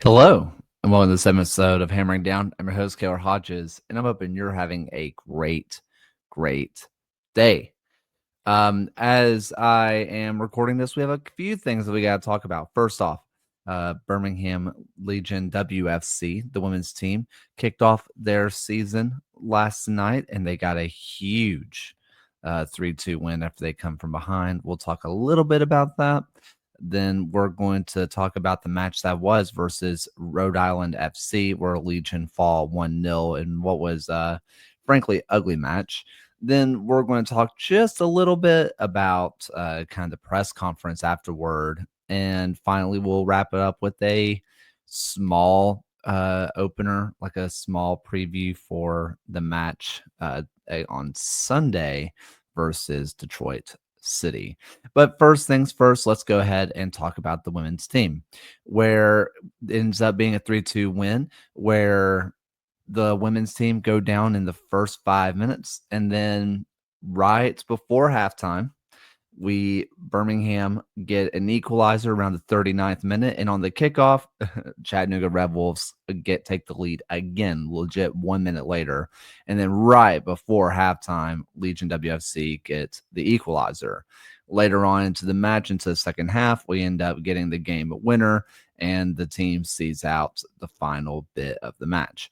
Hello, and welcome to this episode of Hammering Down. I'm your host, Kaylor Hodges, and I'm hoping you're having a great day. As I am recording this, we have a few things that we got to talk about. First off, Birmingham Legion WFC, the women's team, kicked off their season last night, and they got a huge 3-2 win after they come from behind. We'll talk a little bit about that. Then we're going to talk about the match that was versus Rhode Island FC, where Legion fall 1-0 in what was, frankly, ugly match. Then we're going to talk just a little bit about kind of the press conference afterward. And finally, we'll wrap it up with a small opener, like a small preview for the match on Sunday versus Detroit City. But first things first, let's go ahead and talk about the women's team, where it ends up being a 3-2 win, where the women's team go down in the first 5 minutes, and then right before halftime, Birmingham get an equalizer around the 39th minute, and on the kickoff, Chattanooga Red Wolves take the lead again, legit 1 minute later, and then right before halftime, Legion WFC gets the equalizer. Later on into the match, into the second half, we end up getting the game winner, and the team sees out the final bit of the match.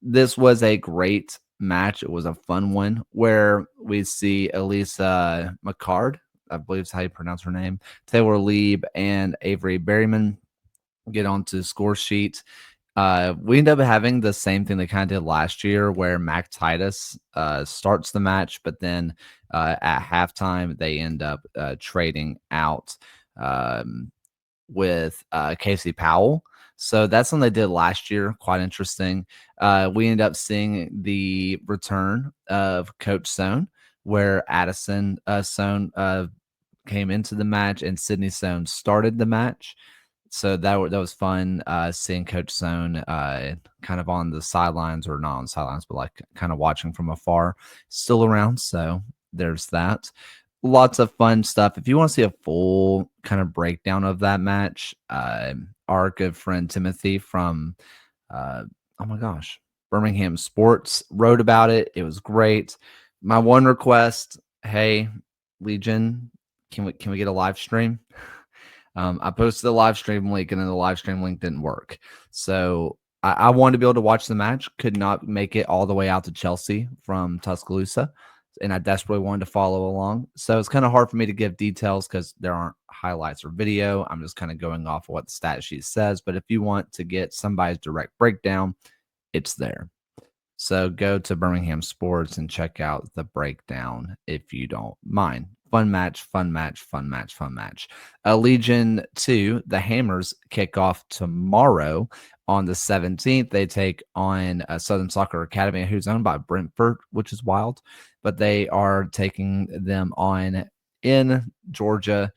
This was a great match. It was a fun one where we see Elisa McCard, I believe is how you pronounce her name, Taylor Lieb, and Avery Berryman get onto the score sheet. We end up having the same thing they kind of did last year, where Mac Titus starts the match, but then at halftime they end up trading out with Casey Powell. So that's something they did last year. Quite interesting. We end up seeing the return of Coach Sohn, where Addison Sohn came into the match and Sydney Sohn started the match. So that was fun seeing Coach Sohn kind of on the sidelines, or not on the sidelines, but like kind of watching from afar, still around. So there's that. Lots of fun stuff. If you want to see a full kind of breakdown of that match, our good friend Timothy from, oh my gosh, Birmingham Sports wrote about it. It was great. My one request, hey, Legion, can we get a live stream? I posted the live stream link, and then the live stream link didn't work. So I wanted to be able to watch the match. Could not make it all the way out to Chelsea from Tuscaloosa, and I desperately wanted to follow along. So it's kind of hard for me to give details because there aren't highlights or video. I'm just kind of going off of what the stat sheet says. But if you want to get somebody's direct breakdown, it's there. So go to Birmingham Sports and check out the breakdown if you don't mind. Fun match. Legion 2, the Hammers, kick off tomorrow on the 17th. They take on Southern Soccer Academy, who's owned by Brentford, which is wild. But they are taking them on in Georgia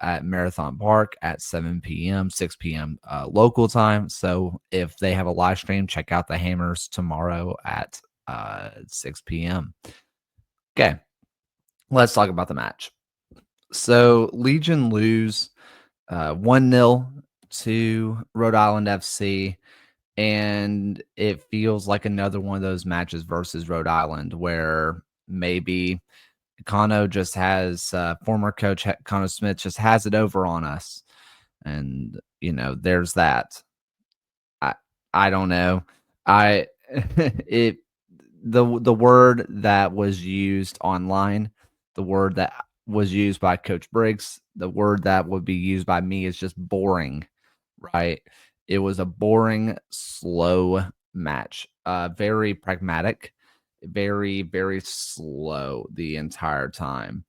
at Marathon Park at 7 p.m., 6 p.m. Local time. So if they have a live stream, check out the Hammers tomorrow at 6 p.m. Okay, let's talk about the match. So Legion lose 1-0 to Rhode Island FC, and it feels like another one of those matches versus Rhode Island where maybe Kano just has former coach Kano Smith just has it over on us, and there's that. I don't know. I it the word that was used online, the word that was used by Coach Briggs, the word that would be used by me is just boring, right? It was a boring, slow match. Very pragmatic, very, very slow the entire time.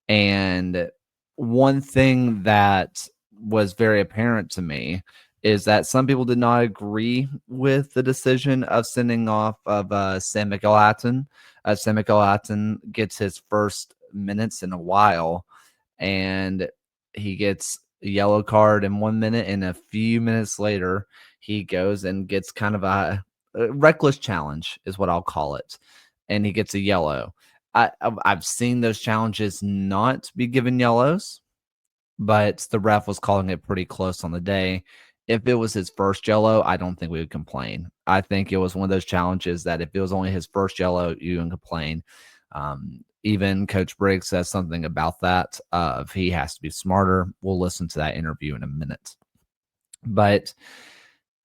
And one thing that was very apparent to me is that some people did not agree with the decision of sending off of Sam McElhatton. Sam McElhatton gets his first minutes in a while, and he gets a yellow card in 1 minute, and a few minutes later, he goes and gets kind of a reckless challenge, is what I'll call it, and he gets a yellow. I've seen those challenges not be given yellows, but the ref was calling it pretty close on the day, If it was his first Jello, I don't think we would complain. I think it was one of those challenges that if it was only his first Jello, you can complain. Even Coach Briggs says something about that. If he has to be smarter, we'll listen to that interview in a minute. But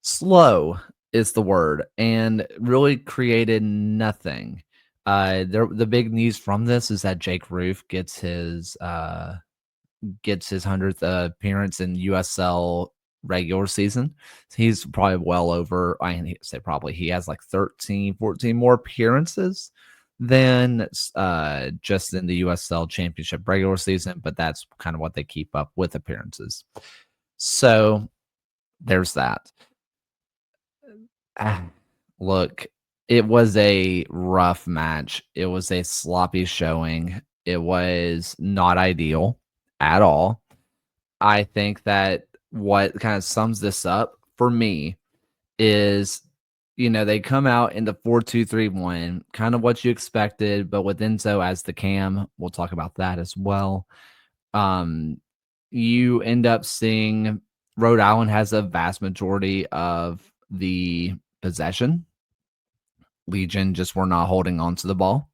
slow is the word, and really created nothing. The big news from this is that Jake Roof gets his 100th appearance in USL regular season. He's probably well over, I say probably, he has like 13, 14 more appearances than just in the USL championship regular season, but that's kind of what they keep up with appearances. So there's that. Look, it was a rough match. It was a sloppy showing. It was not ideal at all. I think that what kind of sums this up for me is, they come out in the 4-2-3-1, kind of what you expected, but with Enzo as the cam, we'll talk about that as well. You end up seeing Rhode Island has a vast majority of the possession. Legion just were not holding on to the ball.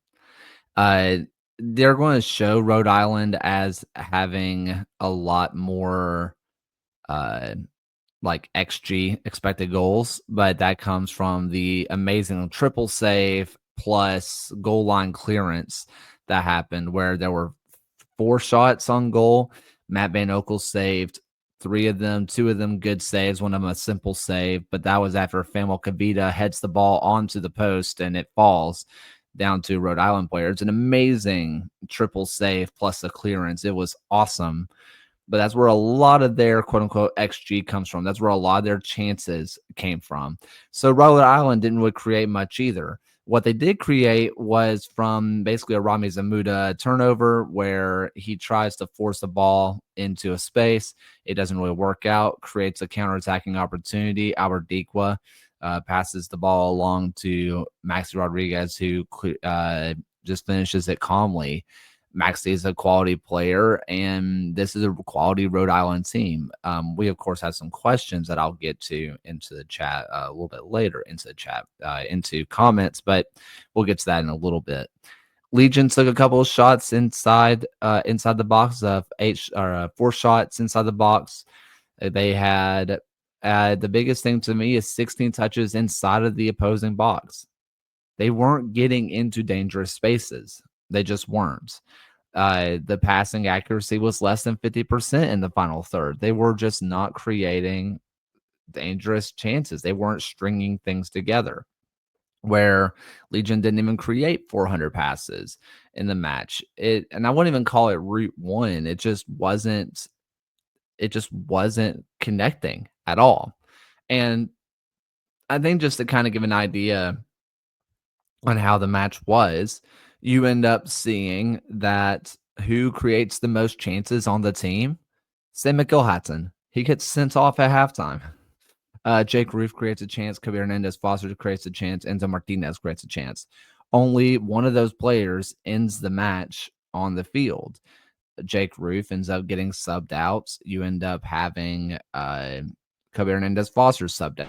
They're going to show Rhode Island as having a lot more like XG, expected goals, but that comes from the amazing triple save plus goal line clearance that happened where there were 4 shots on goal. Matt Van Okel saved 3 of them, 2 of them good saves, one of them a simple save, but that was after Famuel Kavita heads the ball onto the post and it falls down to Rhode Island player. It's an amazing triple save plus a clearance. It was awesome. But that's where a lot of their quote unquote XG comes from. That's where a lot of their chances came from. So Rhode Island didn't really create much either. What they did create was from basically a Rami Zamuda turnover where he tries to force the ball into a space. It doesn't really work out, creates a counterattacking opportunity. Albert Dikwa passes the ball along to Maxi Rodriguez, who just finishes it calmly. Maxi is a quality player, and this is a quality Rhode Island team. We, of course, have some questions that I'll get to into the chat a little bit later into the chat, into comments, but we'll get to that in a little bit. Legion took a couple of shots inside the box of 4 shots inside the box. They had the biggest thing to me is 16 touches inside of the opposing box. They weren't getting into dangerous spaces. They just weren't. The passing accuracy was less than 50% in the final third. They were just not creating dangerous chances. They weren't stringing things together. Where Legion didn't even create 400 passes in the match. And I wouldn't even call it route one. It just wasn't connecting at all. And I think just to kind of give an idea on how the match was, you end up seeing that who creates the most chances on the team? Sam McGilhatton. He gets sent off at halftime. Jake Roof creates a chance. Kabir Hernandez Foster creates a chance. Enzo Martinez creates a chance. Only one of those players ends the match on the field. Jake Roof ends up getting subbed out. You end up having Kabir Hernandez Foster subbed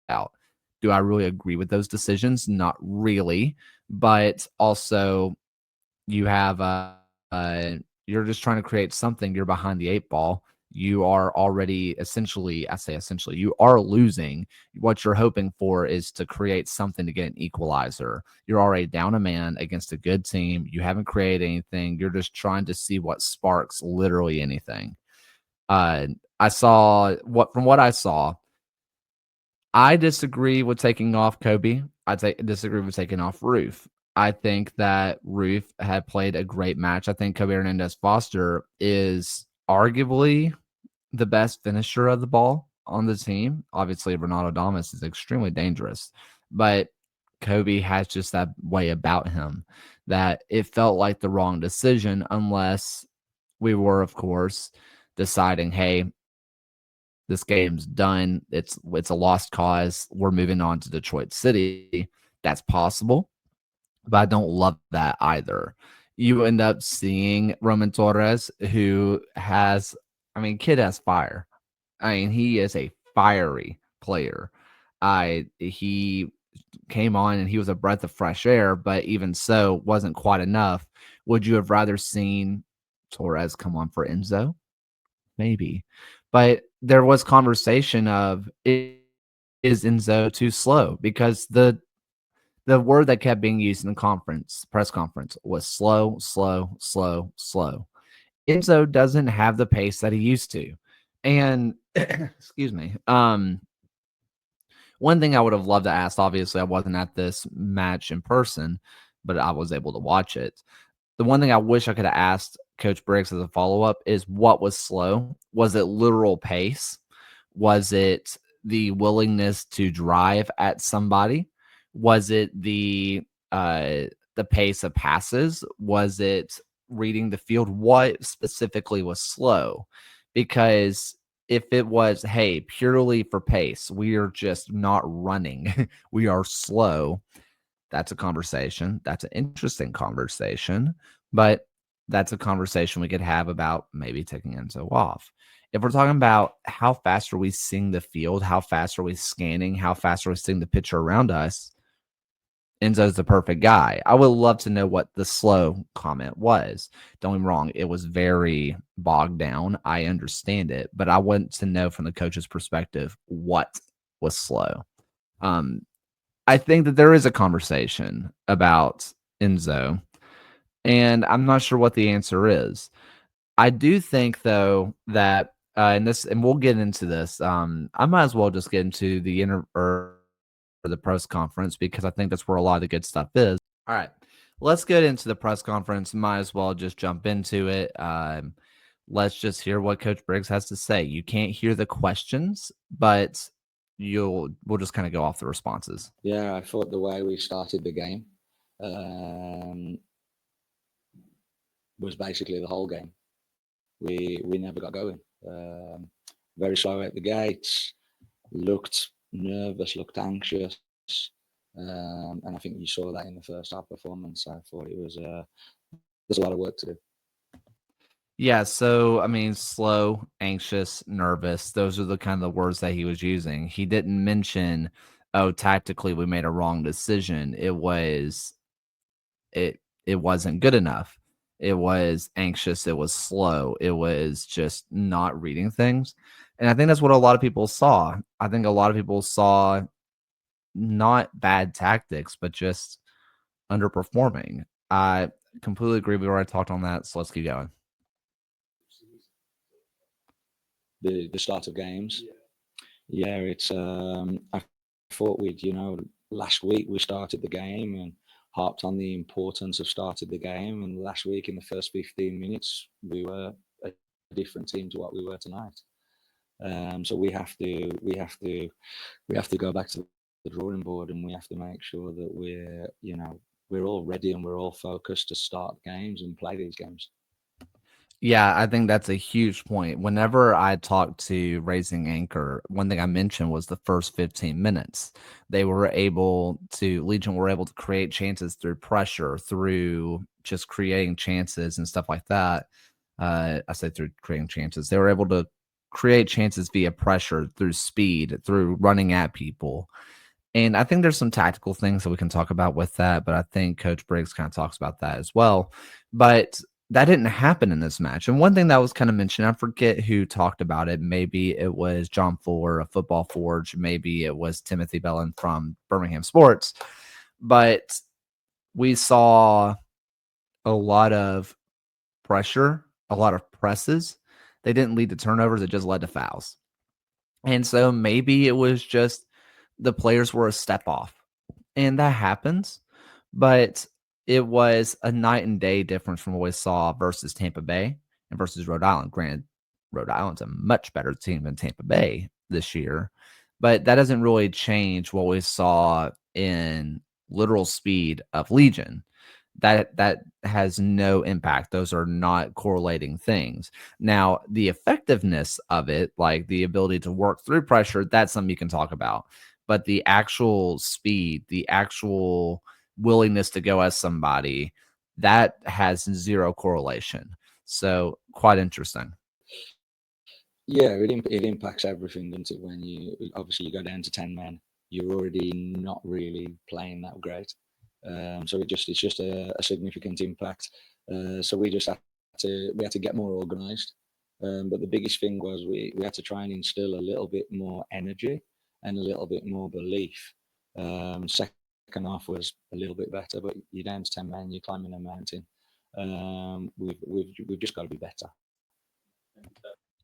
out. Do I really agree with those decisions? Not really. But also, you have you're just trying to create something. You're behind the 8 ball. You are already essentially, you are losing. What you're hoping for is to create something to get an equalizer. You're already down a man against a good team. You haven't created anything. You're just trying to see what sparks literally anything. From what I saw, I disagree with taking off Kobe. Disagree with taking off Roof. I think that Roof had played a great match. I think Kobe Hernandez Foster is arguably the best finisher of the ball on the team. Obviously, Ronaldo Damas is extremely dangerous, but Kobe has just that way about him that it felt like the wrong decision unless we were, of course, deciding, hey, this game's done. It's a lost cause. We're moving on to Detroit City. That's possible, but I don't love that either. You end up seeing Roman Torres, who has, kid has fire. He is a fiery player. He came on and he was a breath of fresh air, but even so, wasn't quite enough. Would you have rather seen Torres come on for Enzo? Maybe. But there was conversation of, is Enzo too slow? Because the word that kept being used in the press conference was slow, slow, slow, slow. Enzo doesn't have the pace that he used to. And excuse me. One thing I would have loved to ask, obviously, I wasn't at this match in person, but I was able to watch it. The one thing I wish I could have asked Coach Briggs as a follow up is what was slow? Was it literal pace? Was it the willingness to drive at somebody? Was it the pace of passes? Was it reading the field? What specifically was slow? Because if it was, hey, purely for pace, we are just not running, we are slow, that's a conversation. That's an interesting conversation, but that's a conversation we could have about maybe taking Enzo off. If we're talking about how fast are we seeing the field, how fast are we scanning, how fast are we seeing the picture around us, Enzo's the perfect guy. I would love to know what the slow comment was. Don't get me wrong, it was very bogged down. I understand it, but I want to know from the coach's perspective what was slow. Um, I think that there is a conversation about Enzo, and I'm not sure what the answer is. I do think though that and we'll get into this. I might as well just get into the or the press conference because I think that's where a lot of the good stuff is. All right, let's get into the press conference. Might as well just jump into it. Let's just hear what Coach Briggs has to say. You can't hear the questions, but we'll just kind of go off the responses. Yeah, I thought the way we started the game was basically the whole game. We never got going. Very slow at the gates, looked nervous, looked anxious. And I think you saw that in the first half performance. I thought it was there's a lot of work to do. Yeah, so I mean, slow, anxious, nervous. Those are the kind of the words that he was using. He didn't mention, oh, tactically we made a wrong decision. It wasn't good enough. It was anxious, it was slow, it was just not reading things. And I think that's what a lot of people saw. I think a lot of people saw not bad tactics, but just underperforming. I completely agree. We already talked on that, so let's keep going. The start of games. Yeah, it's I thought last week we started the game and harped on the importance of starting the game, and last week in the first 15 minutes we were a different team to what we were tonight. So we have to go back to the drawing board, and we have to make sure that we're all ready and we're all focused to start games and play these games. Yeah, I think that's a huge point. Whenever I talked to Raising Anchor, one thing I mentioned was the first 15 minutes. Legion were able to create chances through pressure, through just creating chances and stuff like that. I say through creating chances. They were able to create chances via pressure, through speed, through running at people. And I think there's some tactical things that we can talk about with that, but I think Coach Briggs kind of talks about that as well. But that didn't happen in this match. And one thing that was kind of mentioned, I forget who talked about it. Maybe it was John Fuller of Football Forge. Maybe it was Timothy Bellin from Birmingham Sports. But we saw a lot of pressure, a lot of presses. They didn't lead to turnovers. It just led to fouls. And so maybe it was just the players were a step off. And that happens. But it was a night and day difference from what we saw versus Tampa Bay and versus Rhode Island. Granted, Rhode Island's a much better team than Tampa Bay this year, but that doesn't really change what we saw in literal speed of Legion. That has no impact. Those are not correlating things. Now, the effectiveness of it, like the ability to work through pressure, that's something you can talk about. But the actual speed, the actual willingness to go as somebody, that has zero correlation. So quite interesting. Yeah, it impacts everything, doesn't it? When you obviously you go down to 10 men, you're already not really playing that great. So it's just a significant impact. So we had to get more organised. But the biggest thing was we had to try and instill a little bit more energy and a little bit more belief. Second half was a little bit better, but you're down to 10 men, you're climbing a mountain. We've just got to be better.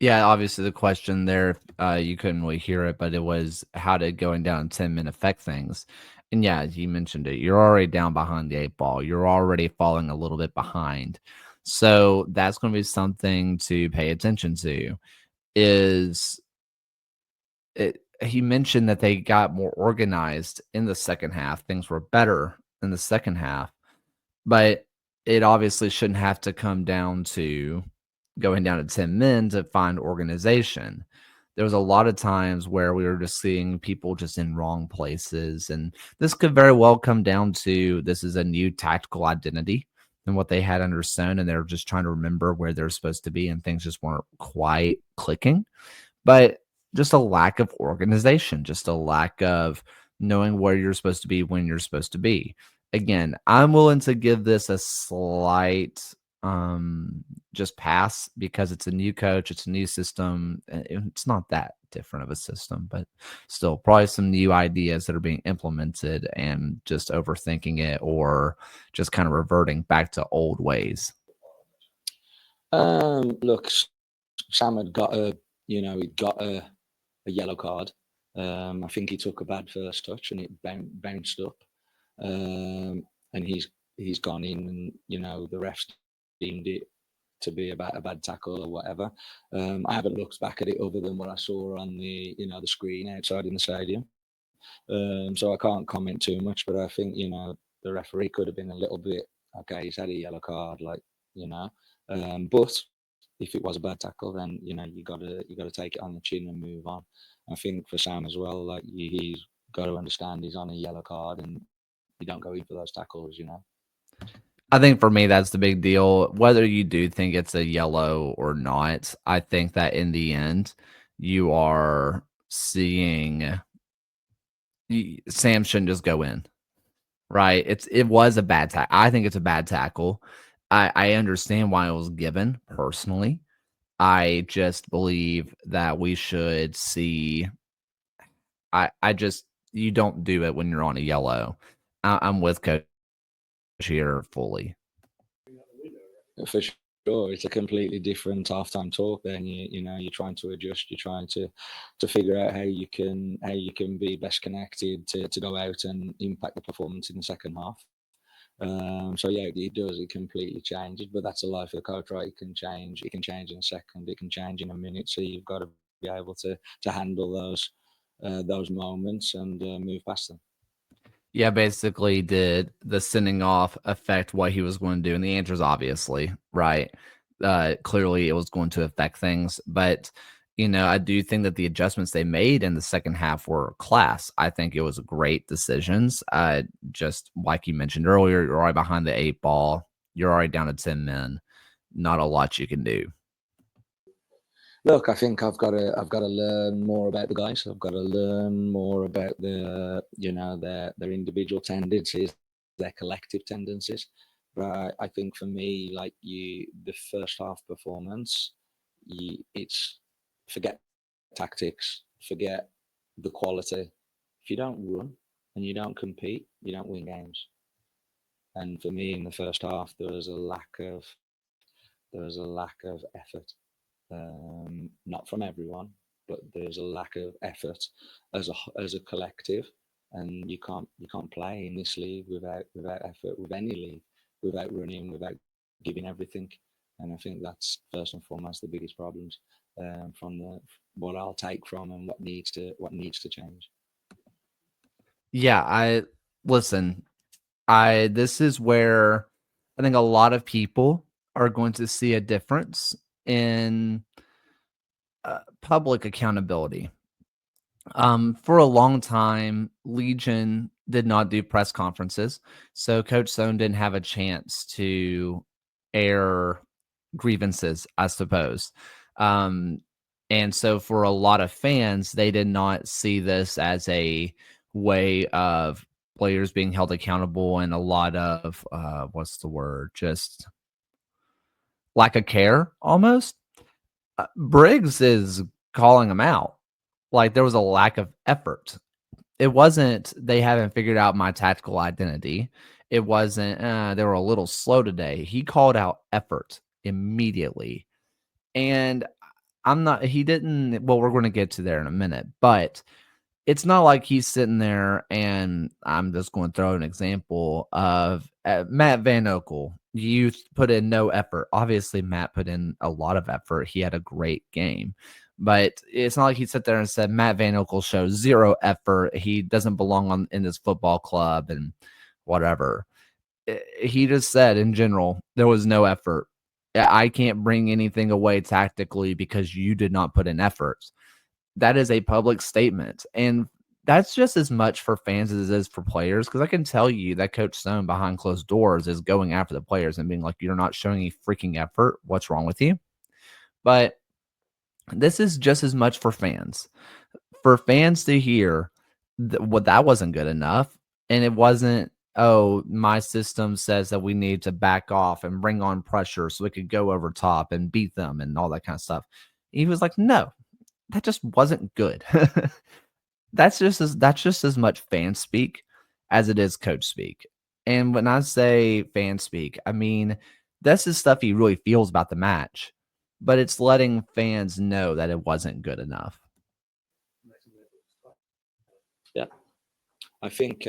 Yeah, obviously the question there, you couldn't really hear it, but it was how did going down 10 men affect things? And yeah, you mentioned it. You're already down behind the eight ball. You're already falling a little bit behind. So that's going to be something to pay attention to. Is it? He mentioned that they got more organized in the second half. Things were better in the second half, but it obviously shouldn't have to come down to going down to 10 men to find organization. There was a lot of times where we were just seeing people just in wrong places. And this could very well come down to this is a new tactical identity and what they had understood. And they're just trying to remember where they're supposed to be, and things just weren't quite clicking. But just a lack of organization, just a lack of knowing where you're supposed to be when you're supposed to be. Again, I'm willing to give this a slight just pass because it's a new coach, it's a new system. It's not that different of a system, but still probably some new ideas that are being implemented and just overthinking it or just kind of reverting back to old ways. Look, Sam had got a yellow card. I think he took a bad first touch and it bounced up. And he's gone in, and the refs deemed it to be about a bad tackle or whatever. I haven't looked back at it other than what I saw on the screen outside in the stadium. So I can't comment too much, but I think the referee could have been a little bit okay. He's had a yellow card, but if it was a bad tackle, then you gotta take it on the chin and move on. I think for Sam as well, like he's got to understand he's on a yellow card, and you don't go in for those tackles. I think for me, that's the big deal. Whether you do think it's a yellow or not, I think that in the end, you are seeing Sam shouldn't just go in, right? It was a bad tackle. I think it's a bad tackle. I understand why it was given personally. I just believe that we should see. I just you don't do it when you're on a yellow. I'm with Coach here fully. For sure, it's a completely different halftime talk. Then you're trying to adjust. You're trying to figure out how you can be best connected to go out and impact the performance in the second half. So yeah, it does. It completely changes, but that's the life of the coach, right? It can change. It can change in a second. It can change in a minute. So you've got to be able to handle those moments and move past them. Yeah, basically, did the sending off affect what he was going to do? And the answer is obviously, right? Clearly, it was going to affect things. But, I do think that the adjustments they made in the second half were class. I think it was great decisions. Just like you mentioned earlier, you're already behind the eight ball. You're already down to 10 men. Not a lot you can do. Look, I think I've got to learn more about the guys. I've got to learn more about their individual tendencies, their collective tendencies. But I think for me, the first half performance, it's forget tactics, forget the quality. If you don't run and you don't compete, you don't win games. And for me, in the first half, there was a lack of effort, not from everyone, but there's a lack of effort as a collective, and you can't play in this league without effort, with any league, without running, without giving everything. And I think that's first and foremost the biggest problems, from what I'll take from, and what needs to change. Yeah, I listen. I This is where I think a lot of people are going to see a difference in public accountability. For a long time, Legion did not do press conferences, so Coach Stone didn't have a chance to air grievances, I suppose. Um, And so for a lot of fans, they did not see this as a way of players being held accountable, and a lot of what's the word? Just lack of care almost. Briggs is calling him out. Like there was a lack of effort. It wasn't they haven't figured out my tactical identity. It wasn't they were a little slow today. He called out effort immediately. And I'm not he didn't well, we're going to get to there in a minute, but it's not like he's sitting there and I'm just going to throw an example of Matt Van Okel. You put in no effort. Obviously, Matt put in a lot of effort. He had a great game. But it's not like he sat there and said, Matt Van Okel shows zero effort. He doesn't belong in this football club and whatever. He just said, in general, there was no effort. I can't bring anything away tactically because you did not put in efforts. That is a public statement. And that's just as much for fans as it is for players. Because I can tell you that Coach Stone behind closed doors is going after the players and being like, you're not showing any freaking effort. What's wrong with you? But this is just as much for fans. For fans to hear that wasn't good enough. And it wasn't, oh, my system says that we need to back off and bring on pressure so we could go over top and beat them and all that kind of stuff. He was like, no, that just wasn't good. That's just as much fan speak as it is coach speak. And when I say fan speak, I mean that's the stuff he really feels about the match, but it's letting fans know that it wasn't good enough. Yeah, I think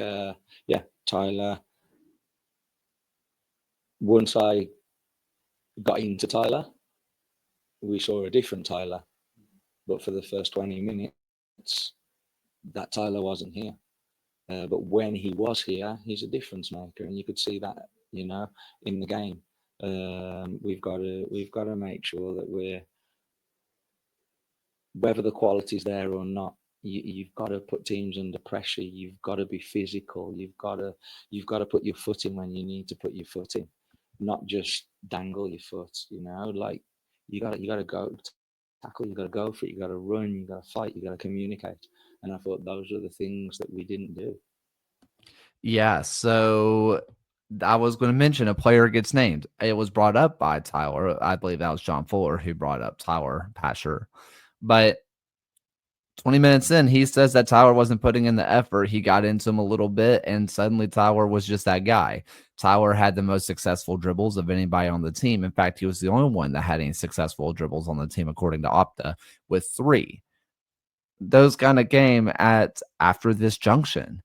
Tyler. Once I got into Tyler, we saw a different Tyler. But for the first 20 minutes, that Tyler wasn't here. But when he was here, he's a difference maker, and you could see that, in the game. We've got to make sure that whether the quality's there or not, you've got to put teams under pressure. You've got to be physical. You've got to put your foot in when you need to put your foot in, not just dangle your foot. Like you got to go tackle. You got to go for it. You got to run. You got to fight. You got to communicate. And I thought those are the things that we didn't do. Yeah, so I was going to mention a player gets named. It was brought up by Tyler. I believe that was John Fuller who brought up Tyler Pasher. But 20 minutes in, he says that Tyler wasn't putting in the effort. He got into him a little bit, and suddenly Tyler was just that guy. Tyler had the most successful dribbles of anybody on the team. In fact, he was the only one that had any successful dribbles on the team, according to Opta, with 3. Those kind of came after this junction.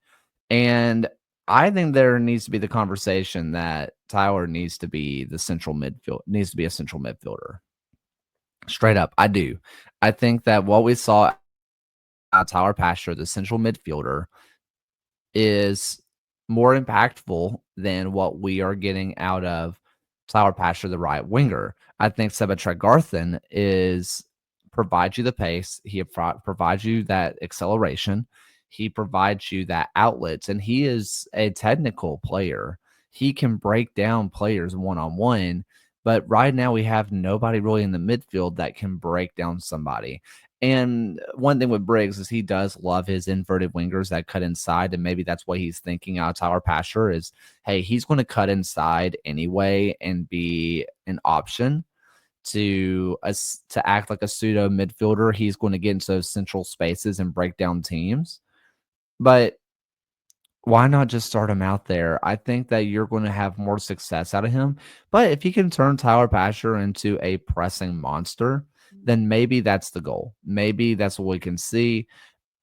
And I think there needs to be the conversation that Tyler needs to be a central midfielder. Straight up, I do. I think that what we saw Tyler Pasher, the central midfielder, is more impactful than what we are getting out of Tyler Pasher, the right winger. I think Seba Tregarthen provides you the pace. He provides you that acceleration. He provides you that outlets, and he is a technical player. He can break down players one-on-one, but right now we have nobody really in the midfield that can break down somebody. And one thing with Briggs is he does love his inverted wingers that cut inside, and maybe that's what he's thinking out of Tyler Pasher is, hey, he's going to cut inside anyway and be an option to act like a pseudo midfielder. He's going to get into those central spaces and break down teams. But why not just start him out there? I think that you're going to have more success out of him. But if he can turn Tyler Pasher into a pressing monster, then maybe that's the goal. Maybe that's what we can see.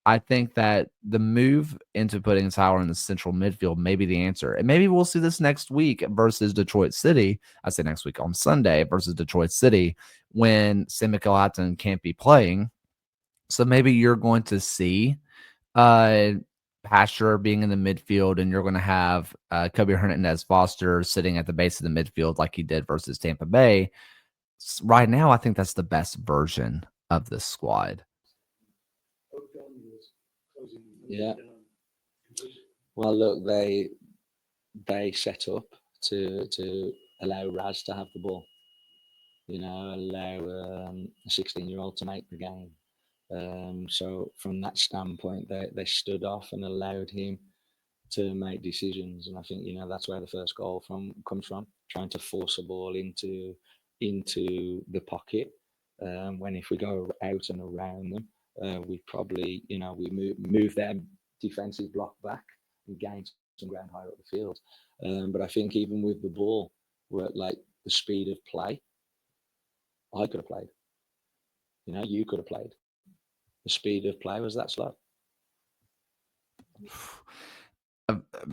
I think that the move into putting Tyler in the central midfield may be the answer. And maybe we'll see this next week versus Detroit City. I say next week on Sunday versus Detroit City when Sam McElhatton can't be playing. So maybe you're going to see Pasher being in the midfield, and you're going to have Kobe Hernandez Foster sitting at the base of the midfield like he did versus Tampa Bay. Right now, I think that's the best version of this squad. Yeah. Well, look, they set up to allow Raz to have the ball. allow a 16-year-old to make the game. So from that standpoint, they stood off and allowed him to make decisions. And I think that's where the first goal comes from, trying to force a ball into the pocket. When if we go out and around them, we probably we move their defensive block back and gain some ground higher up the field. But I think even with the ball, we're at like the speed of play. I could have played. You could have played. The speed of play was that slow.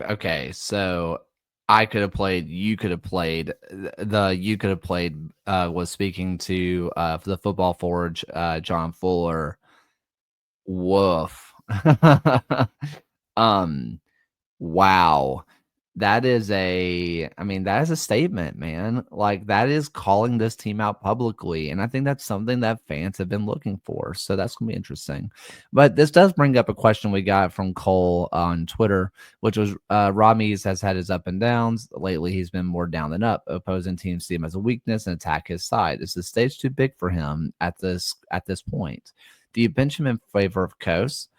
Okay, so I could have played, you could have played. The you could have played was speaking to the Football Forge, John Fuller. Woof. um, wow. That is that is a statement, man. Like, that is calling this team out publicly. And I think that's something that fans have been looking for. So that's going to be interesting. But this does bring up a question we got from Cole on Twitter, which was Ramiz has had his up and downs. Lately, he's been more down than up. Opposing teams see him as a weakness and attack his side. Is the stage too big for him at this point? Do you bench him in favor of Kos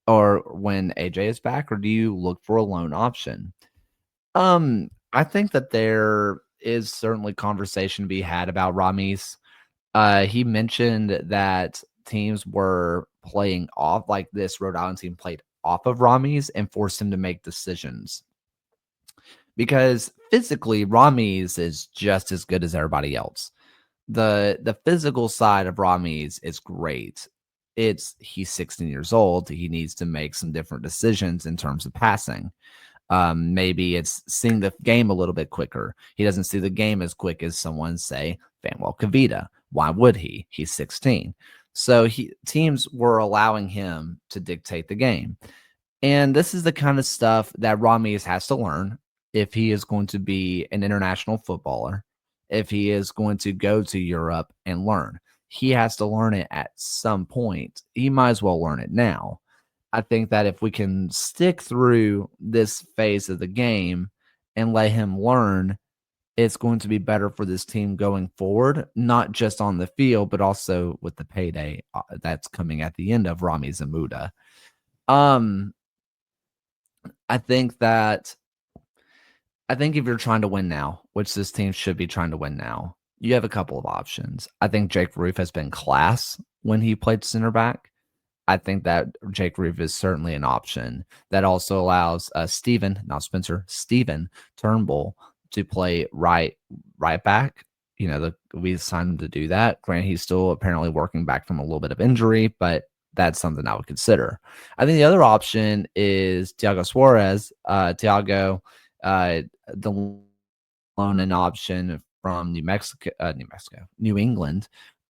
or when AJ is back, or do you look for a loan option? I think that there is certainly conversation to be had about Ramiz. He mentioned that teams were playing off, like this Rhode Island team played off of Ramiz and forced him to make decisions. Because physically, Ramiz is just as good as everybody else. The physical side of Ramiz is great. He's 16 years old. He needs to make some different decisions in terms of passing. Maybe it's seeing the game a little bit quicker. He doesn't see the game as quick as someone, say, Fanuel Kavita. Why would he? He's 16. So teams were allowing him to dictate the game. And this is the kind of stuff that Ramiz has to learn if he is going to be an international footballer, if he is going to go to Europe and learn. He has to learn it at some point. He might as well learn it now. I think that if we can stick through this phase of the game and let him learn, it's going to be better for this team going forward, not just on the field, but also with the payday that's coming at the end of Rami Zamuda. I think if you're trying to win now, which this team should be trying to win now, you have a couple of options. I think Jake Roof has been class when he played center back. I think that Jake Roof is certainly an option. That also allows Steven, not Spencer, Steven Turnbull to play right back. We signed him to do that. Granted, he's still apparently working back from a little bit of injury, but that's something I would consider. I think the other option is Thiago Suarez. The loan and option from New England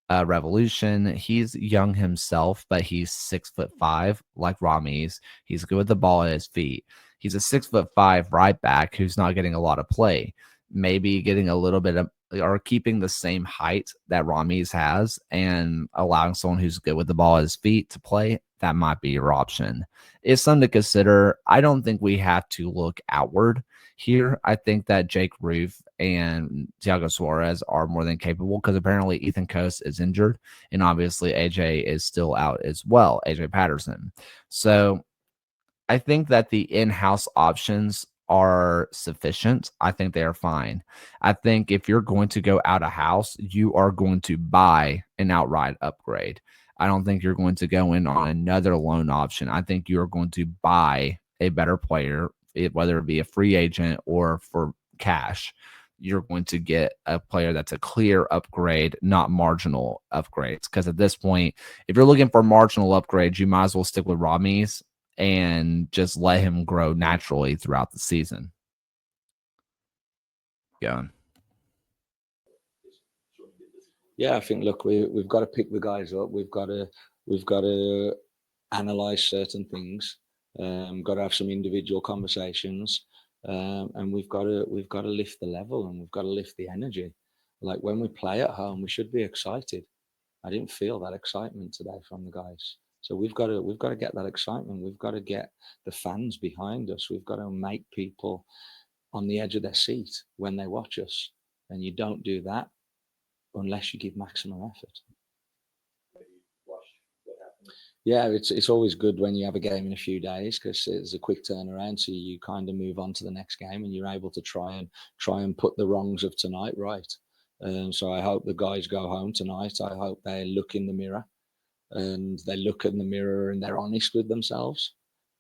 Revolution. He's young himself, but he's 6'5", like Ramiz. He's good with the ball at his feet. He's a 6'5" right back who's not getting a lot of play. Maybe getting a little bit of, or keeping the same height that Ramiz has and allowing someone who's good with the ball at his feet to play. That might be your option. It's something to consider. I don't think we have to look outward here. I think that Jake Roof and Thiago Suarez are more than capable because apparently Ethan Coase is injured and obviously AJ is still out as well, AJ Patterson. So I think that the in-house options are sufficient. I think they are fine. I think if you're going to go out of house, you are going to buy an outright upgrade. I don't think you're going to go in on another loan option. I think you're going to buy a better player, whether it be a free agent or for cash. You're going to get a player that's a clear upgrade, not marginal upgrades. Because at this point, if you're looking for marginal upgrades, you might as well stick with Ramiz and just let him grow naturally throughout the season. Going. Yeah, I think we've got to pick the guys up. We've got to analyze certain things. Got to have some individual conversations, and we've got to lift the level and we've got to lift the energy. Like when we play at home, we should be excited. I didn't feel that excitement today from the guys. So we've got to get that excitement. We've got to get the fans behind us. We've got to make people on the edge of their seat when they watch us. And you don't do that unless you give maximum effort. Yeah, it's always good when you have a game in a few days because it's a quick turnaround. So you kind of move on to the next game, and you're able to try and put the wrongs of tonight right. So I hope the guys go home tonight. I hope they look in the mirror, and they look in the mirror and they're honest with themselves.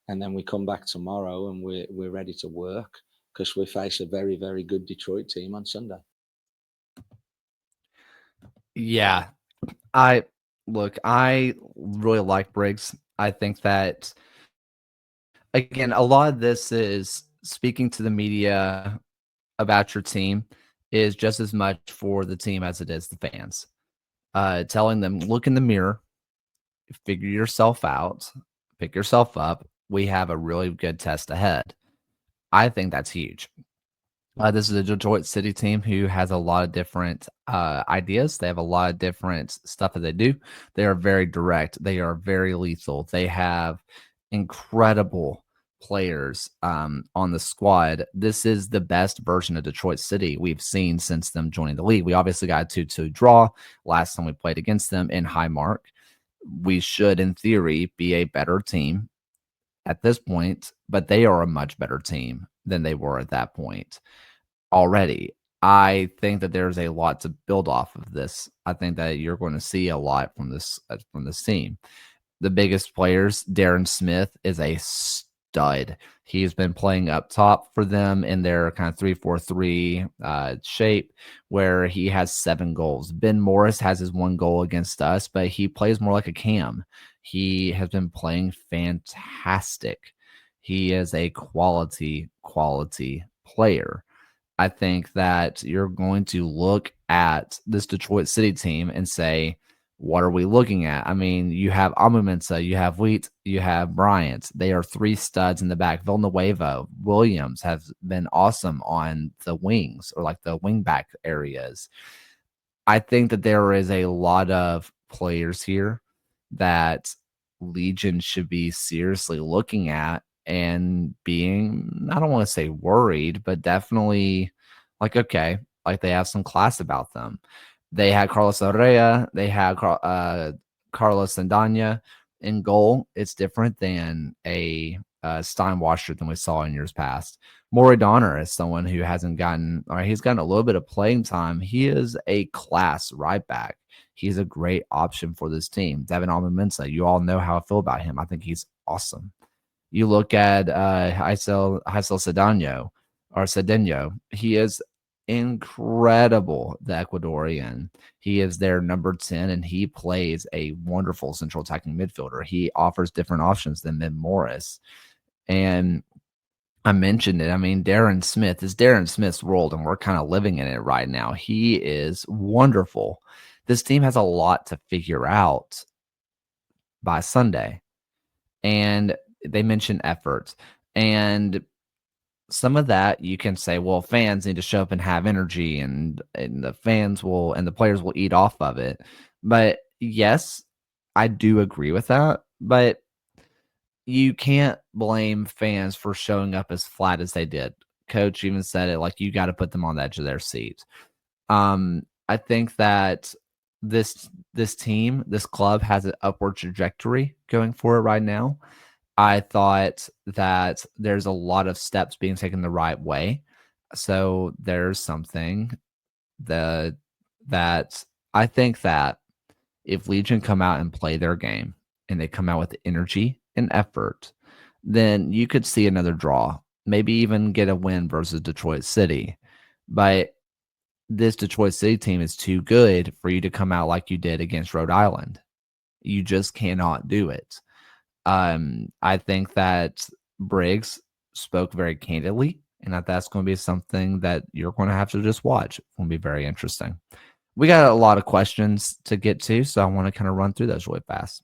And then we come back tomorrow and we're ready to work because we face a very, very good Detroit team on Sunday. Yeah, I really like Briggs. I think that, again, a lot of this is speaking to the media about your team is just as much for the team as it is the fans. Telling them, look in the mirror, figure yourself out, pick yourself up. We have a really good test ahead. I think that's huge. This is a Detroit City team who has a lot of different ideas. They have a lot of different stuff that they do. They are very direct. They are very lethal. They have incredible players on the squad. This is the best version of Detroit City we've seen since them joining the league. We obviously got a 2-2 draw last time we played against them in Highmark. We should, in theory, be a better team at this point, but they are a much better team than they were at that point already. I think that there's a lot to build off of this. I think that you're going to see a lot from this team. The biggest players, Darren Smith is a stud. He's been playing up top for them in their kind of 3-4-3 shape where he has 7 goals. Ben Morris has his 1 goal against us, but he plays more like a cam. He has been playing fantastic. He is a quality player. I think that you're going to look at this Detroit City team and say, what are we looking at? I mean, you have Amumensa, you have Wheat, you have Bryant. They are 3 studs in the back. Villanueva, Williams have been awesome on the wings or like the wing back areas. I think that there is a lot of players here that Legion should be seriously looking at and being, I don't want to say worried, but definitely like, okay, like they have some class about them. They had Carlos Arrea, they had Carlos Sandanya in goal. It's different than a Steinwasser than we saw in years past. Maury Donner is someone who hasn't gotten, or he's gotten a little bit of playing time. He is a class right back. He's a great option for this team. Devin Almensa, you all know how I feel about him. I think he's awesome. You look at Haisel Cedeno. He is incredible, the Ecuadorian. He is their number 10, and he plays a wonderful central attacking midfielder. He offers different options than Ben Morris. And I mentioned it. I mean, Darren Smith is Darren Smith's world, and we're kind of living in it right now. He is wonderful. This team has a lot to figure out by Sunday. And they mentioned effort. And some of that you can say, well, fans need to show up and have energy, and the fans will, and the players will eat off of it. But yes, I do agree with that. But you can't blame fans for showing up as flat as they did. Coach even said it, like, you got to put them on the edge of their seat. I think that this team, this club has an upward trajectory going for it right now. I thought that there's a lot of steps being taken the right way. So there's something that I think that if Legion come out and play their game and they come out with energy and effort, then you could see another draw, maybe even get a win versus Detroit City. But this Detroit City team is too good for you to come out like you did against Rhode Island. You just cannot do it. I think that Briggs spoke very candidly, and that's going to be something that you're going to have to just watch. It's going to be very interesting. We got a lot of questions to get to, so I want to kind of run through those really fast.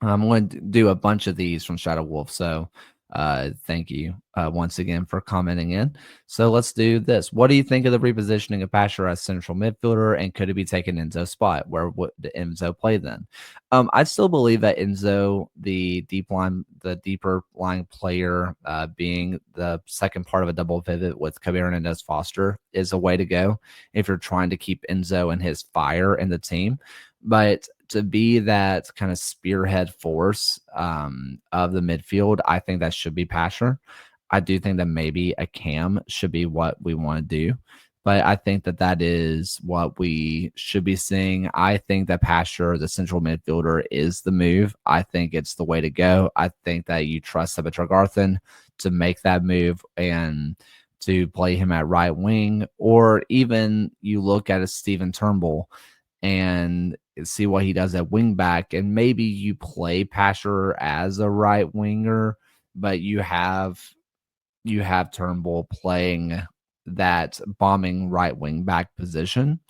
I'm going to do a bunch of these from Shadow Wolf. So Thank you once again for commenting in. So let's do this. What do you think of the repositioning of Pasher as central midfielder, and could it be taken Enzo's spot? Where would Enzo play then? I still believe that Enzo, the deeper line player, being the second part of a double pivot with Kabir and Foster, is a way to go if you're trying to keep Enzo and his fire in the team. But to be that kind of spearhead force of the midfield, I think that should be Pasher. I do think that maybe a Cam should be what we want to do, but I think that that is what we should be seeing. I think that Pasher, the central midfielder, is the move. I think it's the way to go. I think that you trust Garthen to make that move and to play him at right wing, or even you look at a Steven Turnbull and see what he does at wing back, and maybe you play Pasher as a right winger, but you have Turnbull playing that bombing right wing back position,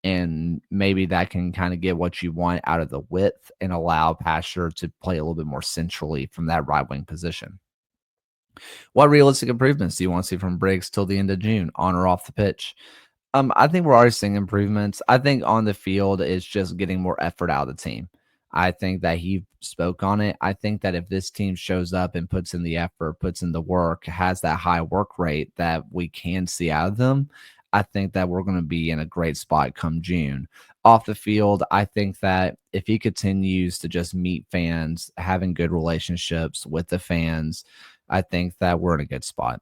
and maybe that can kind of get what you want out of the width and allow Pasher to play a little bit more centrally from that right wing position. What realistic improvements do you want to see from Briggs till the end of June, on or off the pitch? I think we're already seeing improvements. I think on the field, it's just getting more effort out of the team. I think that he spoke on it. I think that if this team shows up and puts in the effort, puts in the work, has that high work rate that we can see out of them, I think that we're going to be in a great spot come June. Off the field, I think that if he continues to just meet fans, having good relationships with the fans, I think that we're in a good spot.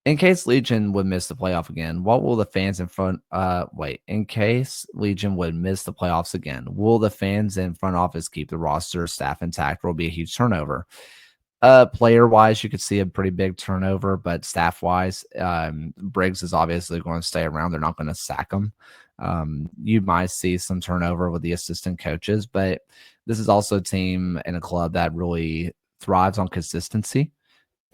In case Legion would miss the playoff again, what will the fans in front in case Legion would miss the playoffs again, will the fans in front office keep the roster staff intact, or will be a huge turnover? Player wise, you could see a pretty big turnover, but staff wise, Briggs is obviously going to stay around. They're not going to sack him. You might see some turnover with the assistant coaches, but this is also a team and a club that really thrives on consistency.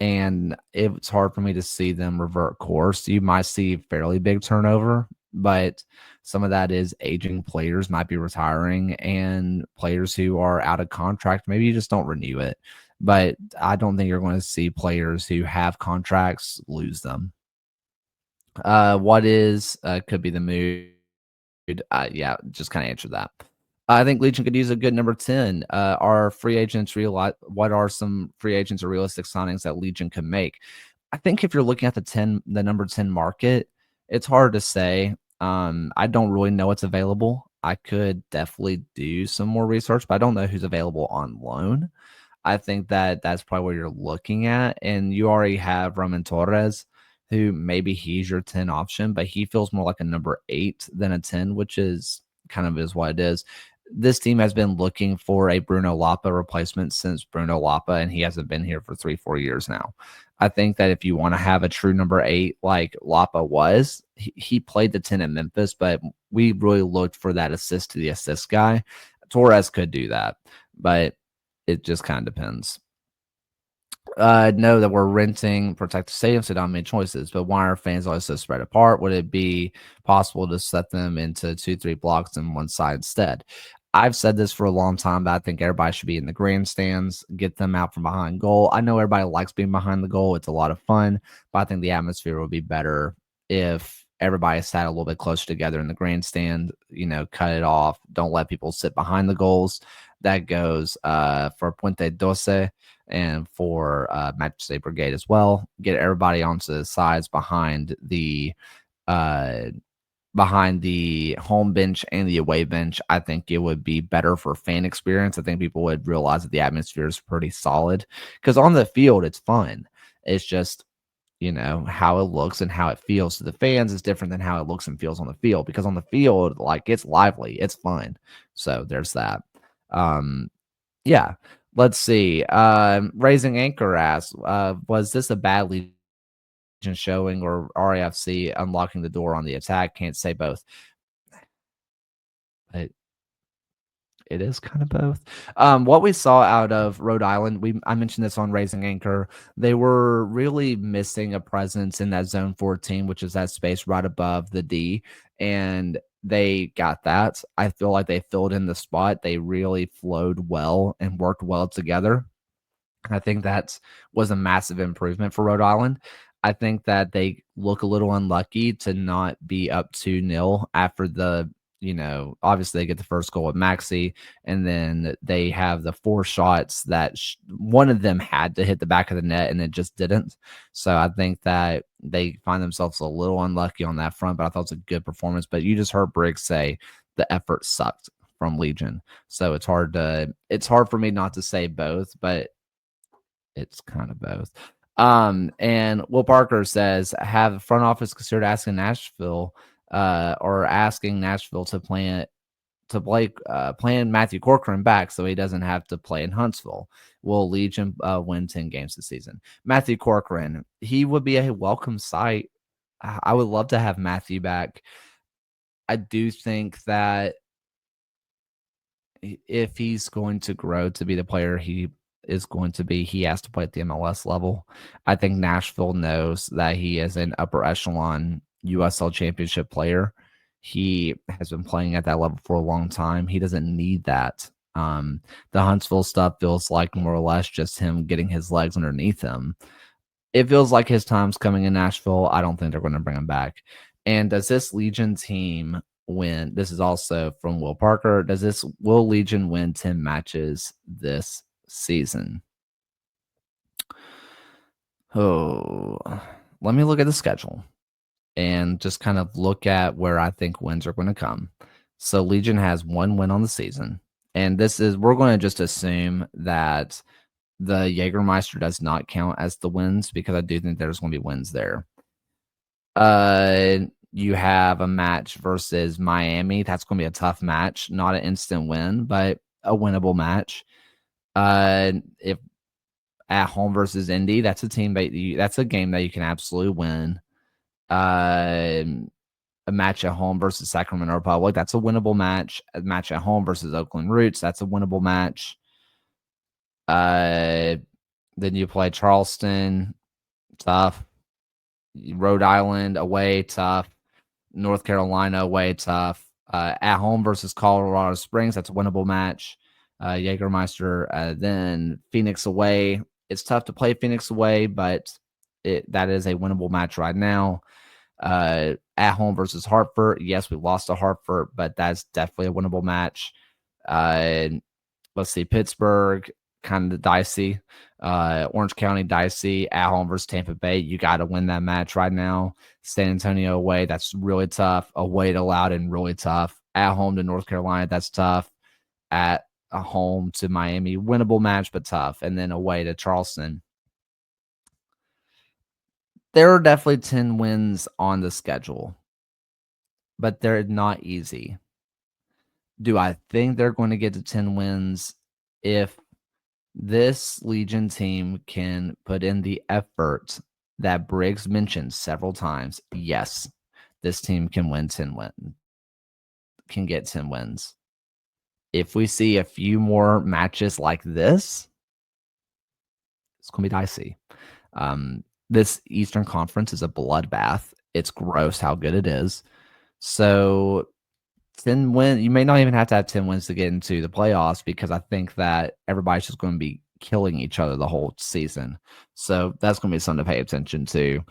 And it's hard for me to see them revert course. You might see fairly big turnover, but some of that is aging players might be retiring, and players who are out of contract, maybe you just don't renew it. But I don't think you're going to see players who have contracts lose them. What is could be the mood? Yeah, just kind of answer that. I think Legion could use a good number 10. Are free agents what are some free agents or realistic signings that Legion can make? I think if you're looking at the number 10 market, it's hard to say. I don't really know what's available. I could definitely do some more research, but I don't know who's available on loan. I think that that's probably what you're looking at. And you already have Roman Torres, who maybe he's your 10 option, but he feels more like a number 8 than a 10, which is kind of is what it is. This team has been looking for a Bruno Lapa replacement since Bruno Lapa, and he hasn't been here for 3-4 years now. I think that if you want to have a true number 8 like Lapa was, he played the 10 at Memphis, but we really looked for that assist to the assist guy. Torres could do that, but it just kind of depends. Know that we're renting Protective Stadium, so don't make choices. But why are fans always so spread apart? Would it be possible to set them into 2-3 blocks on one side instead? I've said this for a long time, but I think everybody should be in the grandstands, get them out from behind goal. I know everybody likes being behind the goal. It's a lot of fun, but I think the atmosphere would be better if everybody sat a little bit closer together in the grandstand, cut it off. Don't let people sit behind the goals. That goes for Puente Doce and for Match Day Brigade as well. Get everybody onto the sides behind the home bench and the away bench. I think it would be better for fan experience. I think people would realize that the atmosphere is pretty solid, because on the field it's fun. It's just how it looks and how it feels to the fans is different than how it looks and feels on the field, because on the field, like, it's lively, it's fun. So there's that. Yeah, let's see. Raising Anchor asks, was this a bad Legion showing or RIFC unlocking the door on the attack? Can't say both. But it is kind of both. What we saw out of Rhode Island, I mentioned this on Raising Anchor, they were really missing a presence in that zone 14, which is that space right above the D, and they got that. I feel like they filled in the spot. They really flowed well and worked well together. I think that was a massive improvement for Rhode Island. I think that they look a little unlucky to not be up 2-0 after obviously they get the first goal with Maxi, and then they have the 4 shots that one of them had to hit the back of the net and it just didn't. So I think that they find themselves a little unlucky on that front, but I thought it was a good performance. But you just heard Briggs say the effort sucked from Legion. So it's hard for me not to say both, but it's kind of both. And Will Parker says, have the front office considered asking Nashville to plan Matthew Corcoran back so he doesn't have to play in Huntsville? Will Legion win 10 games this season? Matthew Corcoran, he would be a welcome sight. I would love to have Matthew back. I do think that if he's going to grow to be the player he is going to be, he has to play at the MLS level. I think Nashville knows that he is an upper echelon USL championship player. He has been playing at that level for a long time. He doesn't need that. The Huntsville stuff feels like more or less just him getting his legs underneath him. It feels like his time's coming in Nashville. I don't think they're going to bring him back. And does this Legion team win? This is also from Will Parker. Will Legion win 10 matches this season? Oh, let me look at the schedule and just kind of look at where I think wins are going to come. So Legion has 1 win on the season. And we're going to just assume that the Jägermeister does not count as the wins, because I do think there's going to be wins there. You have a match versus Miami. That's going to be a tough match, not an instant win, but a winnable match. If at home versus Indy, that's a game that you can absolutely win. A match at home versus Sacramento Republic, that's a winnable match. A match at home versus Oakland Roots, that's a winnable match. Then you play Charleston, tough. Rhode Island away, tough. North Carolina away, tough. At home versus Colorado Springs, that's a winnable match. Jägermeister, then Phoenix away. It's tough to play Phoenix away, but that is a winnable match right now. At home versus Hartford, yes, we lost to Hartford, but that's definitely a winnable match. Let's see, Pittsburgh, kind of dicey. Orange County, dicey. At home versus Tampa Bay, you got to win that match right now. San Antonio away, that's really tough. Away to Loudoun, really tough. At home to North Carolina, that's tough. At home to Miami, winnable match, but tough. And then away to Charleston. There are definitely 10 wins on the schedule, but they're not easy. Do I think they're going to get to 10 wins if this Legion team can put in the effort that Briggs mentioned several times? Yes, this team can win 10 wins, can get 10 wins. If we see a few more matches like this, it's going to be dicey. This Eastern Conference is a bloodbath. It's gross how good it is. So 10 wins, you may not even have to have 10 wins to get into the playoffs, because I think that everybody's just going to be killing each other the whole season. So that's going to be something to pay attention to.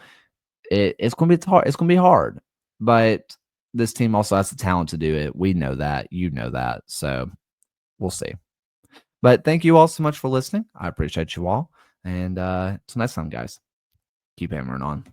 It's going to be hard. It's going to be hard, but this team also has the talent to do it. We know that. You know that. So we'll see. But thank you all so much for listening. I appreciate you all. And until next time, guys, keep hammering on.